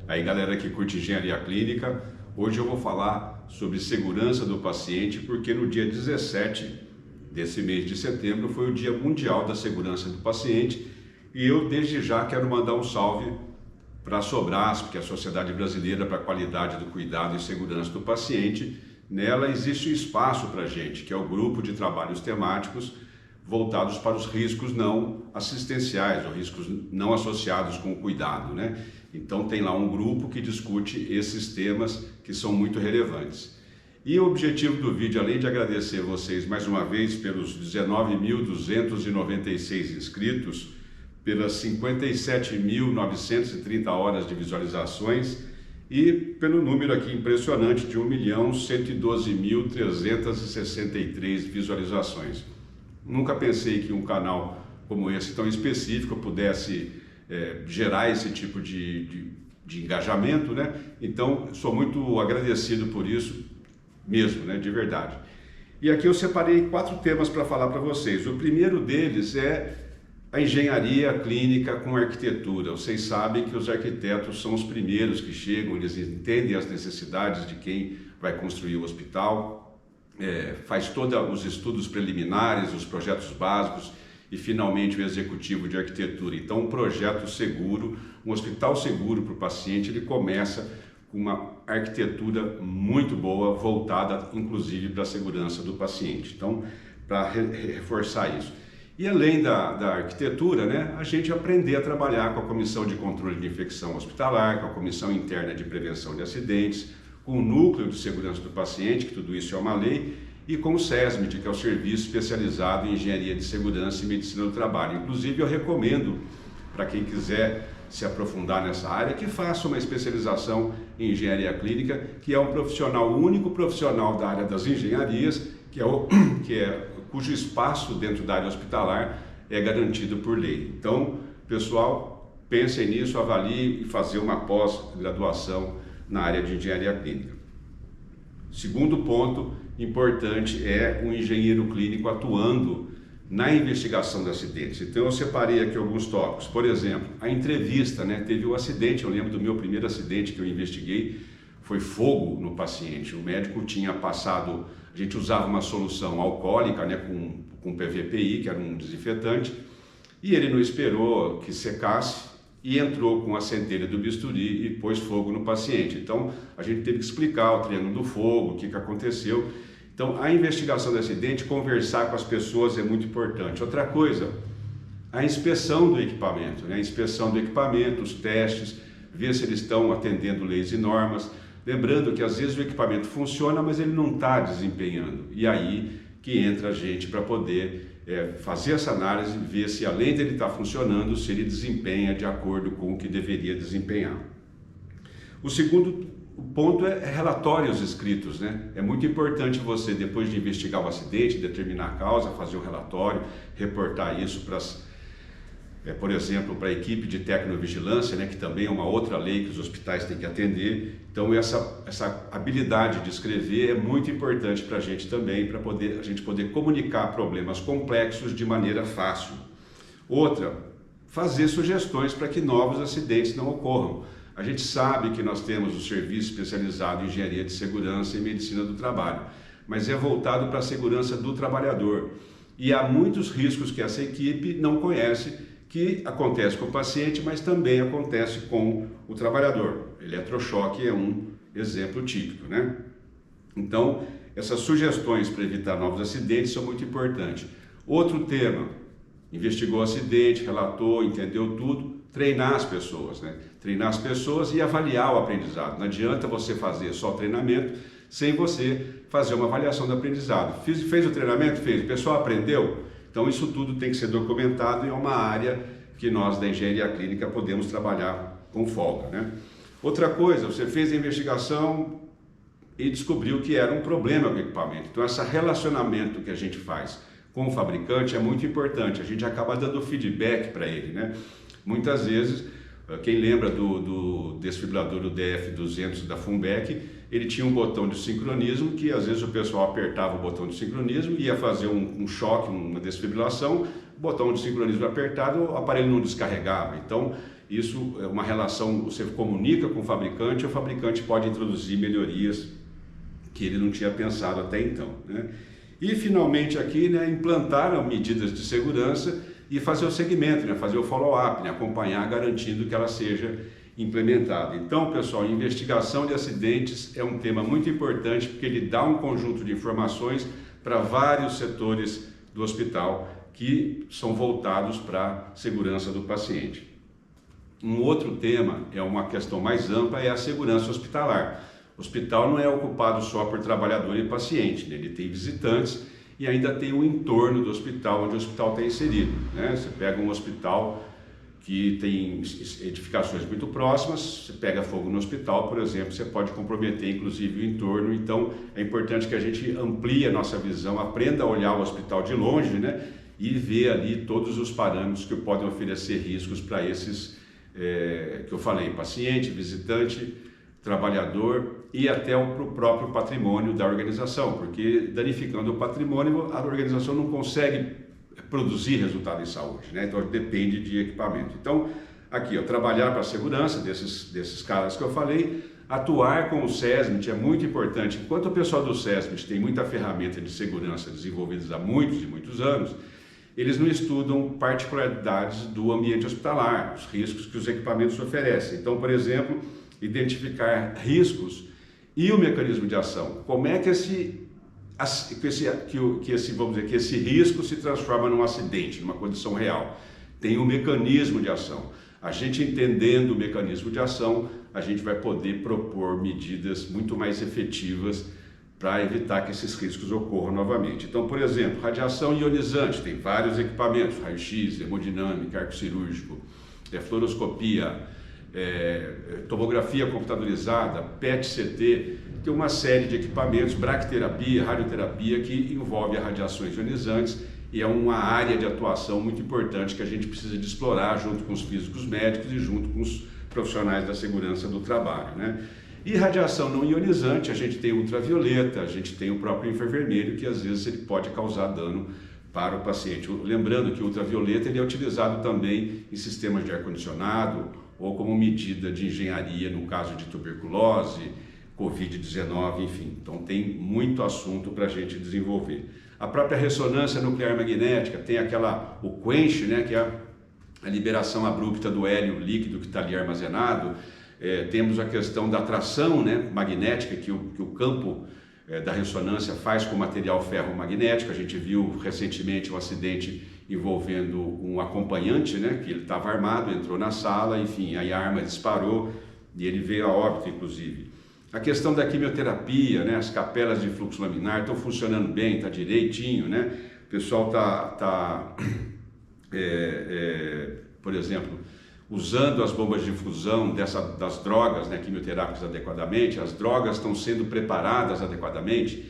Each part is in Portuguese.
Aí galera que curte engenharia clínica, hoje eu vou falar sobre segurança do paciente, porque no dia 17 desse mês de setembro foi o Dia Mundial da Segurança do Paciente, e eu desde já quero mandar um salve para a Sobrasp, que é a Sociedade Brasileira para a Qualidade do Cuidado e Segurança do Paciente. Nela existe um espaço para a gente, que é o grupo de trabalhos temáticos voltados para os riscos não assistenciais, ou riscos não associados com o cuidado, né? Então tem lá um grupo que discute esses temas que são muito relevantes. E o objetivo do vídeo, além de agradecer vocês mais uma vez pelos 19.296 inscritos, pelas 57.930 horas de visualizações e pelo número aqui impressionante de 1.112.363 visualizações. Nunca pensei que um canal como esse tão específico pudesse gerar esse tipo de engajamento, né? Então, sou muito agradecido por isso mesmo, né? De verdade. E aqui eu separei 4 temas para falar para vocês. O primeiro deles é a engenharia clínica com arquitetura. Vocês sabem que os arquitetos são os primeiros que chegam, eles entendem as necessidades de quem vai construir o hospital, faz todos os estudos preliminares, os projetos básicos e finalmente o executivo de arquitetura. Então um projeto seguro, um hospital seguro para o paciente, ele começa com uma arquitetura muito boa, voltada inclusive para a segurança do paciente. Então, para reforçar isso. E além da arquitetura, né, a gente aprender a trabalhar com a Comissão de Controle de Infecção Hospitalar, com a Comissão Interna de Prevenção de Acidentes, com o Núcleo de Segurança do Paciente, que tudo isso é uma lei, e com o SESMIT, que é o Serviço Especializado em Engenharia de Segurança e Medicina do Trabalho. Inclusive, eu recomendo para quem quiser se aprofundar nessa área, que faça uma especialização em engenharia clínica, que é um profissional, o único profissional da área das engenharias, cujo espaço dentro da área hospitalar é garantido por lei. Então, pessoal, pensem nisso, avaliem e fazer uma pós-graduação na área de engenharia clínica. Segundo ponto importante é o engenheiro clínico atuando na investigação de acidentes. Então eu separei aqui alguns tópicos. Por exemplo, a entrevista, né? Teve um acidente, eu lembro do meu primeiro acidente que eu investiguei, foi fogo no paciente. O médico tinha passado, a gente usava uma solução alcoólica, né, com PVPI, que era um desinfetante, e ele não esperou que secasse e entrou com a centelha do bisturi e pôs fogo no paciente. Então a gente teve que explicar o triângulo do fogo, o que aconteceu. Então a investigação do acidente, conversar com as pessoas é muito importante. Outra coisa, a inspeção do equipamento, né? A inspeção do equipamento, os testes, ver se eles estão atendendo leis e normas. Lembrando que às vezes o equipamento funciona, mas ele não está desempenhando. E aí que entra a gente para poder fazer essa análise e ver se além dele estar funcionando, se ele desempenha de acordo com o que deveria desempenhar. O segundo ponto é relatórios escritos, né? É muito importante você, depois de investigar o acidente, determinar a causa, fazer um relatório, reportar isso para por exemplo, para a equipe de tecnovigilância, né, que também é uma outra lei que os hospitais têm que atender. Então essa habilidade de escrever é muito importante para a gente também, para a gente poder comunicar problemas complexos de maneira fácil. Outra, fazer sugestões para que novos acidentes não ocorram. A gente sabe que nós temos o serviço especializado em engenharia de segurança e medicina do trabalho, mas é voltado para a segurança do trabalhador. E há muitos riscos que essa equipe não conhece, que acontece com o paciente, mas também acontece com o trabalhador. Eletrochoque é um exemplo típico, né? Então, essas sugestões para evitar novos acidentes são muito importantes. Outro tema, investigou o acidente, relatou, entendeu tudo, treinar as pessoas, né? Treinar as pessoas e avaliar o aprendizado. Não adianta você fazer só treinamento sem você fazer uma avaliação do aprendizado. Fez o treinamento? Fez. O pessoal aprendeu? Então isso tudo tem que ser documentado e é uma área que nós da engenharia clínica podemos trabalhar com folga, né? Outra coisa, você fez a investigação e descobriu que era um problema com o equipamento. Então esse relacionamento que a gente faz com o fabricante é muito importante, a gente acaba dando feedback para ele, né? Muitas vezes, quem lembra do desfibrilador do DF200 da Funbec, ele tinha um botão de sincronismo que às vezes o pessoal apertava o botão de sincronismo, ia fazer um choque, uma desfibrilação, botão de sincronismo apertado, o aparelho não descarregava. Então isso é uma relação, você comunica com o fabricante pode introduzir melhorias que ele não tinha pensado até então, né? E finalmente aqui, né, implantaram medidas de segurança e fazer o segmento, né, fazer o follow-up, né, acompanhar garantindo que ela seja implementada. Então, pessoal, investigação de acidentes é um tema muito importante porque ele dá um conjunto de informações para vários setores do hospital que são voltados para a segurança do paciente. Um outro tema, é uma questão mais ampla, é a segurança hospitalar. O hospital não é ocupado só por trabalhador e paciente, né? Ele tem visitantes e ainda tem o entorno do hospital, onde o hospital está inserido, né? Você pega um hospital que tem edificações muito próximas, você pega fogo no hospital, por exemplo, você pode comprometer inclusive o entorno. Então é importante que a gente amplie a nossa visão, aprenda a olhar o hospital de longe, né? E ver ali todos os parâmetros que podem oferecer riscos para esses que eu falei, paciente, visitante, trabalhador e até para o próprio patrimônio da organização, porque danificando o patrimônio, a organização não consegue produzir resultado em saúde, né? Então depende de equipamento. Então aqui, ó, trabalhar para a segurança desses caras que eu falei, atuar com o SESMIT é muito importante. Enquanto o pessoal do SESMIT tem muita ferramenta de segurança desenvolvidas há muitos e muitos anos, eles não estudam particularidades do ambiente hospitalar, os riscos que os equipamentos oferecem. Então, por exemplo, identificar riscos e o mecanismo de ação. Como é que esse risco se transforma num acidente, numa condição real? Tem um mecanismo de ação. A gente entendendo o mecanismo de ação, a gente vai poder propor medidas muito mais efetivas para evitar que esses riscos ocorram novamente. Então, por exemplo, radiação ionizante, tem vários equipamentos, raio-x, hemodinâmica, arco cirúrgico, fluoroscopia, tomografia computadorizada, PET-CT, tem uma série de equipamentos, bracterapia, radioterapia, que envolve as radiações ionizantes e é uma área de atuação muito importante que a gente precisa de explorar junto com os físicos médicos e junto com os profissionais da segurança do trabalho, né? E radiação não ionizante, a gente tem ultravioleta, a gente tem o próprio infravermelho, que às vezes ele pode causar dano para o paciente. Lembrando que o ultravioleta ele é utilizado também em sistemas de ar-condicionado ou como medida de engenharia no caso de tuberculose, Covid-19, enfim. Então tem muito assunto para a gente desenvolver. A própria ressonância nuclear magnética tem o quench, né, que é a liberação abrupta do hélio líquido que está ali armazenado. Temos a questão da atração, né, magnética que o campo da ressonância faz com o material ferromagnético. A gente viu recentemente um acidente envolvendo um acompanhante, né, que ele estava armado, entrou na sala, enfim, aí a arma disparou e ele veio a óbito, inclusive. A questão da quimioterapia, né, as capelas de fluxo laminar estão funcionando bem, está direitinho, né? O pessoal por exemplo, usando as bombas de infusão das drogas, né, quimioterápicas adequadamente, as drogas estão sendo preparadas adequadamente,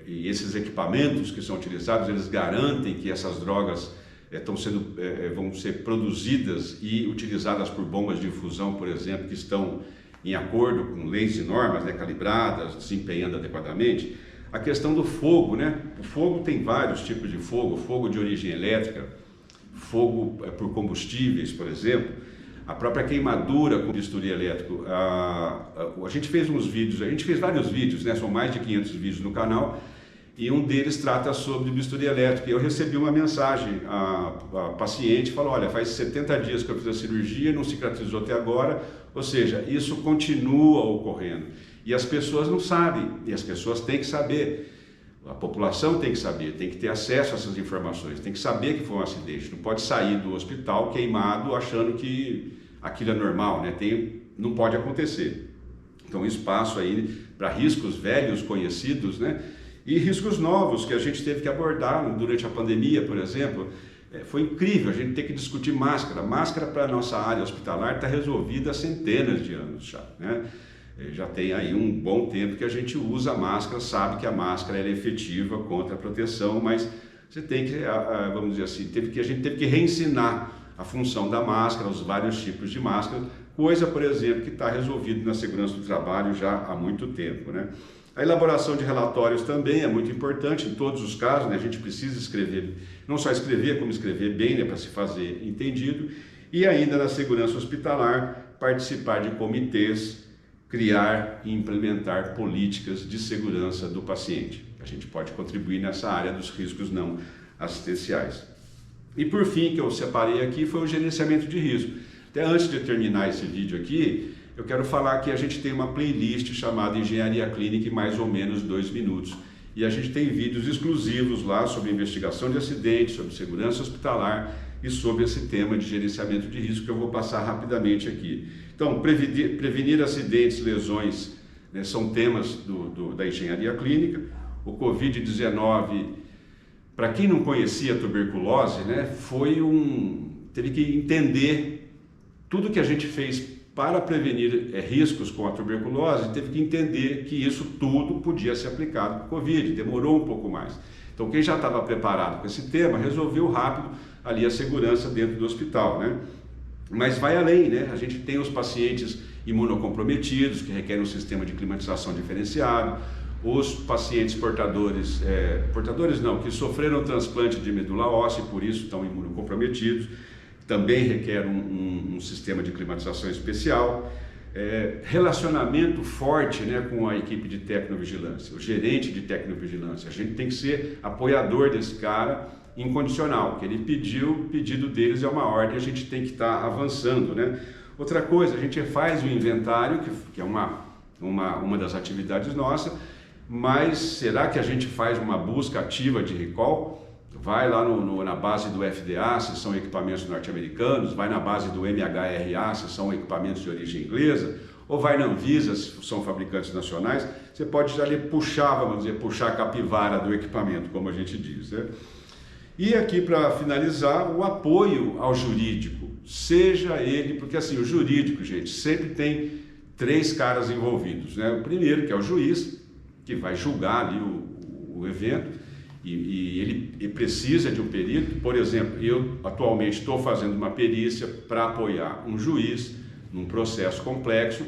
e esses equipamentos que são utilizados, eles garantem que essas drogas vão ser produzidas e utilizadas por bombas de infusão, por exemplo, que estão em acordo com leis e normas, né, calibradas, desempenhando adequadamente. A questão do fogo, né? O fogo tem vários tipos de fogo, fogo de origem elétrica, fogo por combustíveis, por exemplo, a própria queimadura com bisturi elétrico. A gente fez vários vídeos, né? São mais de 500 vídeos no canal, e um deles trata sobre bisturi elétrico. E eu recebi uma mensagem, a paciente falou, olha, faz 70 dias que eu fiz a cirurgia, não cicatrizou até agora, ou seja, isso continua ocorrendo. E as pessoas não sabem, e as pessoas têm que saber. A população tem que saber, tem que ter acesso a essas informações, tem que saber que foi um acidente. Não pode sair do hospital queimado achando que aquilo é normal, né? Não pode acontecer. Então, espaço aí para riscos velhos conhecidos, né? E riscos novos que a gente teve que abordar durante a pandemia, por exemplo. Foi incrível a gente ter que discutir máscara. Máscara para a nossa área hospitalar está resolvida há centenas de anos já, né? Já tem aí um bom tempo que a gente usa a máscara, sabe que a máscara é efetiva contra a proteção, mas você tem que, vamos dizer assim, a gente teve que reensinar a função da máscara, os vários tipos de máscara, coisa, por exemplo, que está resolvida na segurança do trabalho já há muito tempo, né? A elaboração de relatórios também é muito importante em todos os casos, né? A gente precisa escrever, não só escrever, como escrever bem, né, para se fazer entendido. E ainda na segurança hospitalar, participar de comitês, criar e implementar políticas de segurança do paciente. A gente pode contribuir nessa área dos riscos não assistenciais. E por fim, que eu separei aqui, foi o gerenciamento de risco. Até antes de terminar esse vídeo aqui, eu quero falar que a gente tem uma playlist chamada Engenharia Clínica em mais ou menos 2 minutos. E a gente tem vídeos exclusivos lá sobre investigação de acidentes, sobre segurança hospitalar e sobre esse tema de gerenciamento de risco que eu vou passar rapidamente aqui. Então, prevenir acidentes, lesões, né, são temas da engenharia clínica. O Covid-19, para quem não conhecia a tuberculose, né, teve que entender tudo que a gente fez para prevenir riscos com a tuberculose, teve que entender que isso tudo podia ser aplicado para o Covid, demorou um pouco mais. Então, quem já estava preparado com esse tema, resolveu rápido ali a segurança dentro do hospital, né? Mas vai além, né? A gente tem os pacientes imunocomprometidos, que requerem um sistema de climatização diferenciado, os pacientes que sofreram transplante de medula óssea e por isso estão imunocomprometidos, também requer um sistema de climatização especial. Relacionamento forte, né, com a equipe de tecnovigilância, o gerente de tecnovigilância. A gente tem que ser apoiador desse cara incondicional, que ele pediu, o pedido deles é uma ordem, a gente tem que estar avançando, né? Outra coisa, a gente faz o inventário, que é uma das atividades nossas, mas será que a gente faz uma busca ativa de recall? Vai lá na base do FDA, se são equipamentos norte-americanos, vai na base do MHRA, se são equipamentos de origem inglesa, ou vai na Anvisa, se são fabricantes nacionais. Você pode ali puxar a capivara do equipamento, como a gente diz, né? E aqui, para finalizar, o apoio ao jurídico, seja ele, porque assim, o jurídico, gente, sempre tem 3 caras envolvidos, né? O primeiro, que é o juiz, que vai julgar ali o evento, e ele precisa de um perito. Por exemplo, eu atualmente estou fazendo uma perícia para apoiar um juiz num processo complexo,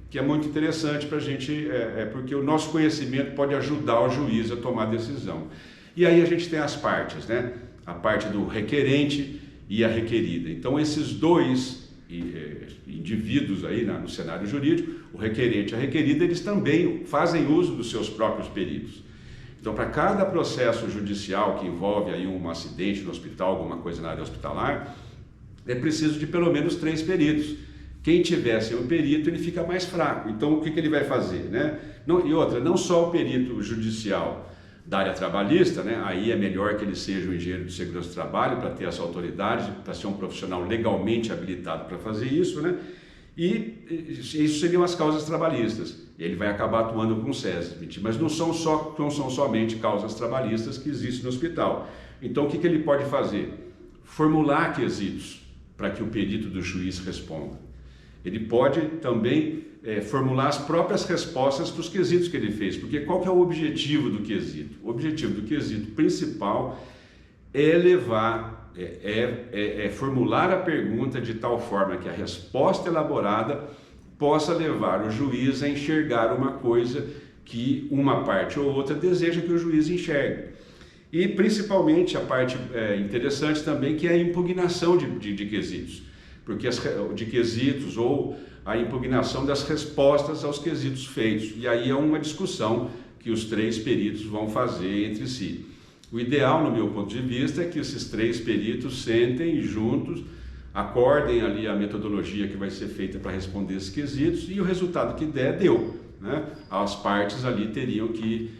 que é muito interessante para a gente, porque o nosso conhecimento pode ajudar o juiz a tomar decisão. E aí a gente tem as partes, né? A parte do requerente e a requerida. Então, esses dois indivíduos aí no cenário jurídico, o requerente e a requerida, eles também fazem uso dos seus próprios peritos. Então, para cada processo judicial que envolve aí um acidente no hospital, alguma coisa na área hospitalar, é preciso de pelo menos 3 peritos. Quem tiver sem o perito, ele fica mais fraco. Então, o que ele vai fazer, né? E outra, não só o perito judicial da área trabalhista, né? Aí é melhor que ele seja um engenheiro de segurança do trabalho para ter essa autoridade, para ser um profissional legalmente habilitado para fazer isso, né? E isso seriam as causas trabalhistas. Ele vai acabar atuando com o SESMIT, mas não são somente causas trabalhistas que existem no hospital. Então, o que ele pode fazer? Formular quesitos para que o perito do juiz responda. Ele pode também formular as próprias respostas para os quesitos que ele fez, porque qual que é o objetivo do quesito? O objetivo do quesito principal é formular a pergunta de tal forma que a resposta elaborada possa levar o juiz a enxergar uma coisa que uma parte ou outra deseja que o juiz enxergue. E principalmente a parte interessante também, que é a impugnação de quesitos, porque de quesitos ou a impugnação das respostas aos quesitos feitos. E aí é uma discussão que os 3 peritos vão fazer entre si. O ideal, no meu ponto de vista, é que esses 3 peritos sentem juntos, acordem ali a metodologia que vai ser feita para responder esses quesitos e o resultado que der, deu, né? As partes ali teriam que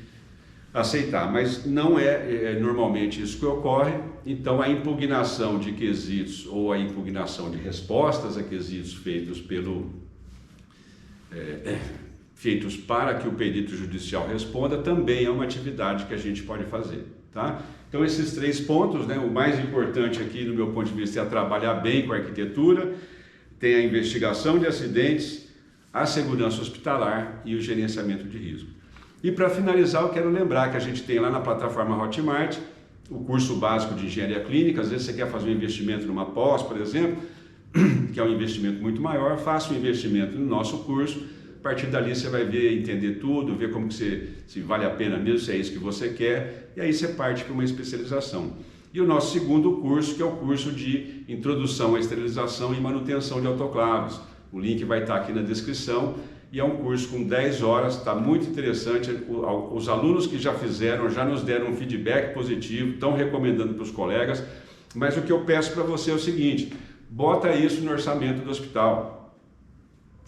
aceitar, mas não é normalmente isso que ocorre. Então, a impugnação de quesitos ou a impugnação de respostas a quesitos feitos para que o perito judicial responda também é uma atividade que a gente pode fazer, tá? Então, esses 3 pontos, né? O mais importante aqui, no meu ponto de vista, é trabalhar bem com a arquitetura, tem a investigação de acidentes, a segurança hospitalar e o gerenciamento de risco. E para finalizar, eu quero lembrar que a gente tem lá na plataforma Hotmart o curso básico de engenharia clínica. Às vezes você quer fazer um investimento numa pós, por exemplo, que é um investimento muito maior, faça um investimento no nosso curso. A partir dali você vai ver, entender tudo, ver como que se vale a pena mesmo, se é isso que você quer, e aí você parte para uma especialização. E o nosso segundo curso, que é o curso de Introdução à Esterilização e Manutenção de Autoclaves. O link vai estar aqui na descrição e é um curso com 10 horas, está muito interessante. Os alunos que já fizeram já nos deram um feedback positivo, estão recomendando para os colegas, mas o que eu peço para você é o seguinte, bota isso no orçamento do hospital,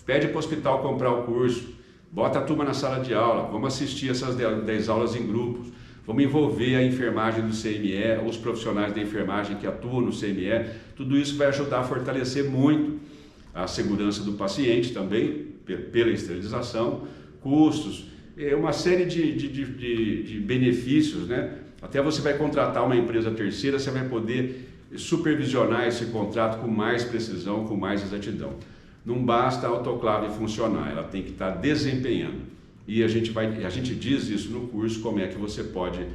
pede para o hospital comprar o curso, bota a turma na sala de aula, vamos assistir essas 10 aulas em grupos, vamos envolver a enfermagem do CME, os profissionais da enfermagem que atuam no CME, tudo isso vai ajudar a fortalecer muito a segurança do paciente também, pela esterilização, custos, uma série de benefícios, né? Até você vai contratar uma empresa terceira, você vai poder supervisionar esse contrato com mais precisão, com mais exatidão. Não basta a autoclave funcionar, ela tem que estar desempenhando. E a gente diz isso no curso, como é que você pode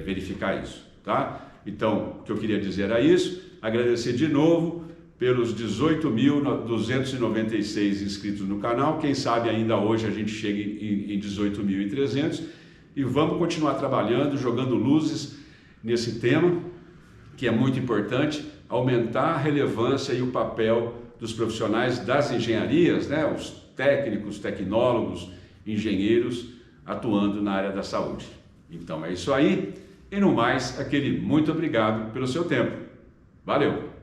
verificar isso, tá? Então, o que eu queria dizer era isso, agradecer de novo pelos 18.296 inscritos no canal, quem sabe ainda hoje a gente chega em 18.300 e vamos continuar trabalhando, jogando luzes nesse tema, que é muito importante, aumentar a relevância e o papel dos profissionais das engenharias, né? Os técnicos, tecnólogos, engenheiros atuando na área da saúde. Então é isso aí, e no mais, aquele muito obrigado pelo seu tempo. Valeu!